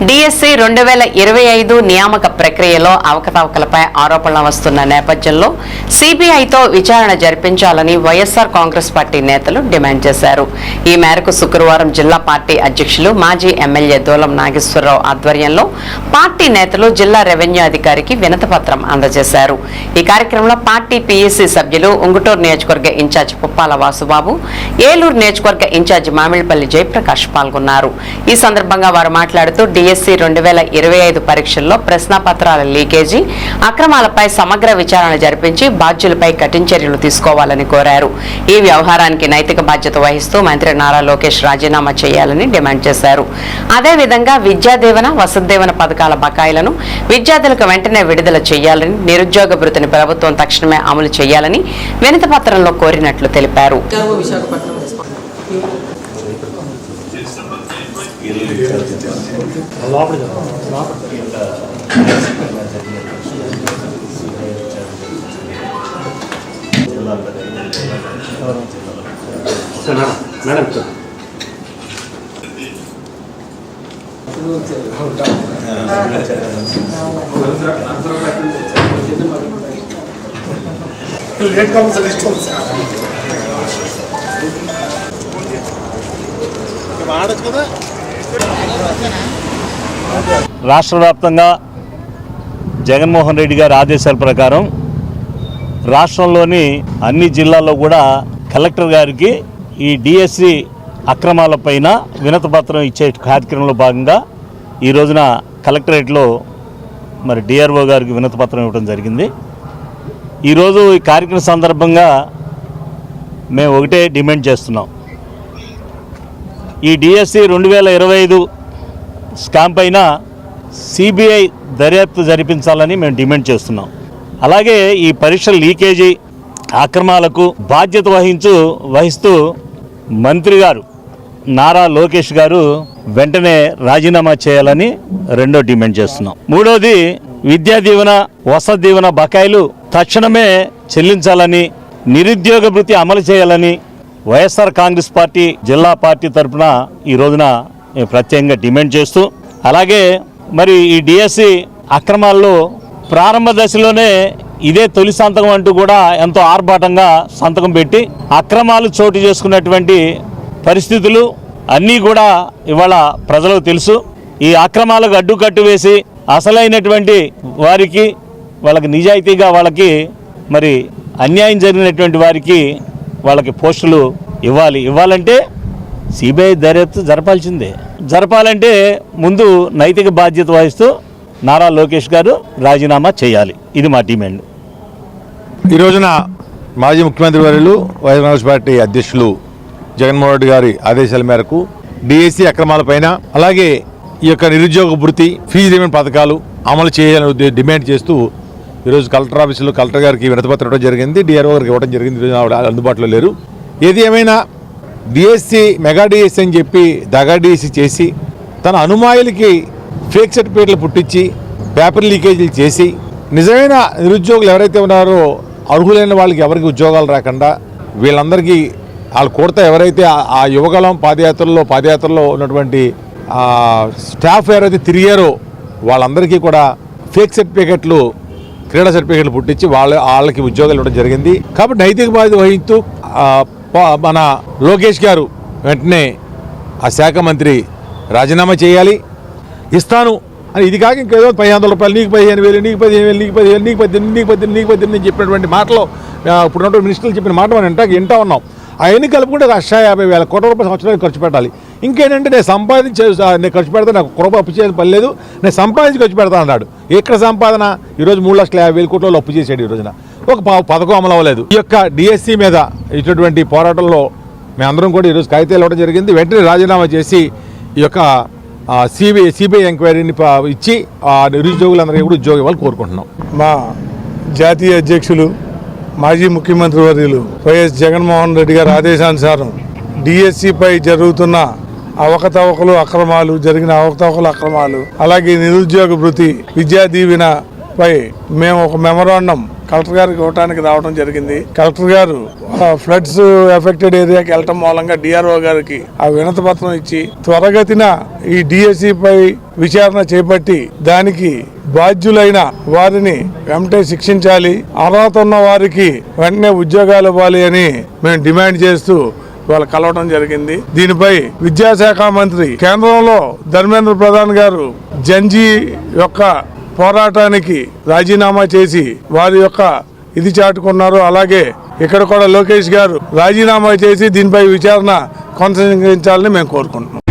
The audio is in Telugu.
డిఎస్సి 2025 నియామక ప్రక్రియలో అవకతవకలపై ఆరోపణలు వస్తున్న నేపథ్యంలో సిబిఐతో విచారణ జరిపించాలని వైఎస్ఆర్ కాంగ్రెస్ పార్టీ నేతలు డిమాండ్ చేశారు. ఈ మేరకు శుక్రవారం జిల్లా పార్టీ అధ్యక్షులు మాజీ ఎమ్మెల్యే దూలం నాగేశ్వరరావు ఆధ్వర్యంలో పార్టీ నేతలు జిల్లా రెవెన్యూ అధికారికి వినతిపత్రం అందజేశారు. ఈ కార్యక్రమంలో పార్టీ పిఎస్సి సభ్యులు ఉంగుటూరు నియోజకవర్గ ఇన్ఛార్జ్ పుప్పాల వాసుబాబు, ఏలూరు నియోజకవర్గ ఇన్ఛార్జ్ మామిళ్లపల్లి జయప్రకాష్ పాల్గొన్నారు. ఈ సందర్భంగా వారు మాట్లాడుతూ డిఎస్సి 2025 పరీక్షల్లో ప్రశ్నపత్రాల లీకేజీ, అక్రమాలపై సమగ్ర విచారణ జరిపించి బాధ్యులపై కఠిన చర్యలు తీసుకోవాలని కోరారు. ఈ వ్యవహారానికి నైతిక బాధ్యత వహిస్తూ మంత్రి నారా లోకేష్ రాజీనామా చేయాలని డిమాండ్ చేశారు. అదేవిధంగా విద్యాదీవెన, వసతిదీవెన పథకాల బకాయిలను విద్యార్థులకు వెంటనే విడుదల చేయాలని, నిరుద్యోగ భృతిని ప్రభుత్వం తక్షణమే అమలు చేయాలని వినతి పత్రంలో కోరినట్లు తెలిపారు. రాష్ట్ర వ్యాప్తంగా జగన్మోహన్ రెడ్డి గారి ఆదేశాల ప్రకారం రాష్ట్రంలోని అన్ని జిల్లాల్లో కూడా కలెక్టర్ గారికి ఈ డిఎస్సి అక్రమాలపైన వినతిపత్రం ఇచ్చే కార్యక్రమంలో భాగంగా ఈ రోజున కలెక్టరేట్లో మరి డిఆర్ఓ గారికి వినతిపత్రం ఇవ్వడం జరిగింది. ఈరోజు ఈ కార్యక్రమం సందర్భంగా మేము ఒకటే డిమాండ్ చేస్తున్నాం. ఈ డిఎస్సి 2025 స్కామ్ పైన సిబిఐ దర్యాప్తు జరిపించాలని మేము డిమాండ్ చేస్తున్నాం. అలాగే ఈ పరీక్షల లీకేజీ, అక్రమాలకు బాధ్యత వహిస్తూ మంత్రి గారు నారా లోకేష్ గారు వెంటనే రాజీనామా చేయాలని రెండో డిమాండ్ చేస్తున్నాం. మూడోది విద్యా దీవెన, వసతి దీవెన బకాయిలు తక్షణమే చెల్లించాలని, నిరుద్యోగ భృతి అమలు చేయాలని వైఎస్ఆర్ కాంగ్రెస్ పార్టీ జిల్లా పార్టీ తరఫున ఈ రోజున ప్రత్యేకంగా డిమాండ్ చేస్తూ, అలాగే మరి ఈ డిఎస్సి అక్రమాల్లో ప్రారంభ దశలోనే ఇదే తొలి సంతకం అంటూ కూడా ఎంతో ఆర్భాటంగా సంతకం పెట్టి అక్రమాలు చోటు చేసుకున్నటువంటి పరిస్థితులు అన్నీ కూడా ఇవాళ ప్రజలకు తెలుసు. ఈ అక్రమాలకు అడ్డుకట్టు వేసి అసలైనటువంటి వారికి, వాళ్ళకి నిజాయితీగా వాళ్ళకి మరి అన్యాయం జరిగినటువంటి వారికి వాళ్ళకి పోస్టులు ఇవ్వాలంటే సిబిఐ దర్యాప్తు జరపాలంటే ముందు నైతిక బాధ్యత వహిస్తూ నారా లోకేష్ గారు రాజీనామా చేయాలి. ఇది మా డిమాండ్. ఈ రోజున మాజీ ముఖ్యమంత్రి వర్యులు వైఎస్ఆర్ కాంగ్రెస్ పార్టీ అధ్యక్షులు జగన్మోహన్ రెడ్డి గారి ఆదేశాల మేరకు డిఎస్సి అక్రమాలపైన, అలాగే ఈ యొక్క నిరుద్యోగ భృతి, ఫీజు రీమెంట్ పథకాలు అమలు చేయాలని డిమాండ్ చేస్తూ ఈరోజు కలెక్టర్ ఆఫీసులో కలెక్టర్ గారికి వినతిపత్రం ఇవ్వడం జరిగింది. డిఆర్ఓ గారికి ఇవ్వడం జరిగింది. అందుబాటులో లేరు. ఏది ఏమైనా డిఎస్సి, మెగా డిఎస్సి అని చెప్పి దగా డిఎస్సి చేసి తన అనుమాయులకి ఫేక్ సర్టిఫికేట్లు పుట్టించి పేపర్ లీకేజీలు చేసి నిజమైన నిరుద్యోగులు ఎవరైతే ఉన్నారో అర్హులైన వాళ్ళకి ఎవరికి ఉద్యోగాలు రాకుండా వీళ్ళందరికీ వాళ్ళ కూడత ఎవరైతే ఆ యువగలం పాదయాత్రలో ఉన్నటువంటి స్టాఫ్ ఎవరైతే తిరిగారో వాళ్ళందరికీ కూడా ఫేక్ సర్టిఫికేట్లు, క్రీడా సర్టిఫికేట్లు పుట్టించి వాళ్ళకి ఉద్యోగాలు ఇవ్వడం జరిగింది. కాబట్టి నైతిక బాధ్యత వహిస్తూ మన లోకేష్ గారు వెంటనే ఆ శాఖ మంత్రి రాజీనామా చేయాలి. ఇస్తాను అని ఇది కాక ఇంకేదో 500 రూపాయలు, నీకు 15,000, నీకు 15,000, నీకు 10,000, నీకు 18,000 అని చెప్పినటువంటి మాటలు ఇప్పుడు మినిస్టర్లు చెప్పిన మాట మనం వింటా ఉన్నాం. అవన్నీ కలుపుకుంటే 1,50,000 కోట్ల రూపాయలు సంవత్సరానికి ఖర్చు పెట్టాలి. ఇంకేంటంటే నేను ఖర్చు పెడతా, నాకు రూపాయి అప్పు చేయాల్సిన పని లేదు, నేను సంపాదించి ఖర్చు పెడతా అన్నాడు. ఎక్కడ సంపాదన? ఈరోజు 3,50,000 కోట్ల అప్పు చేశాడు. ఈ రోజున ఒక పథకం అమలు అవ్వలేదు. ఈ యొక్క డిఎస్సి మీద ఇటువంటి పోరాటంలో మేమందరం కూడా ఈరోజు కాగితాలు ఇవ్వడం జరిగింది. వెంటనే రాజీనామా చేసి ఈ యొక్క సిబిఐ ఎంక్వైరీని ఇచ్చి ఆ నిరుద్యోగులందరికీ కూడా ఉద్యోగం ఇవ్వాలని కోరుకుంటున్నాం. మా జాతీయ అధ్యక్షులు మాజీ ముఖ్యమంత్రి వర్యులు వైఎస్ జగన్మోహన్ రెడ్డి గారి ఆదేశానుసారం డిఎస్సిపై జరుగుతున్న జరిగిన అవకతవకలు, అక్రమాలు, అలాగే నిరుద్యోగ భృతి, విద్యా దీవెనపై మేము ఒక మెమరాండం కలెక్టర్ గారికి ఇవ్వడానికి రావడం జరిగింది. కలెక్టర్ గారు ఫ్లడ్స్ ఎఫెక్టెడ్ ఏరియాకి వెళ్ళటం మూలంగా డిఆర్ఓ గారికి ఆ వినతి పత్రం ఇచ్చి త్వరగతిన ఈ డిఎస్సి పై విచారణ చేపట్టి దానికి బాధ్యులైన వారిని వెంటనే శిక్షించాలి, అర్హత ఉన్న వారికి వెంటనే ఉద్యోగాలు ఇవ్వాలి అని మేము డిమాండ్ చేస్తూ వాళ్ళు కలవడం జరిగింది. దీనిపై విద్యాశాఖ మంత్రి కేంద్రంలో ధర్మేంద్ర ప్రధాన్ గారు జంజీ యొక్క పోరాటానికి రాజీనామా చేసి వారి యొక్క ఇది చాటుకున్నారు. అలాగే ఇక్కడ కూడా లోకేష్ గారు రాజీనామా చేసి దీనిపై విచారణ కొనసాగించాలని మేము కోరుకుంటున్నాం.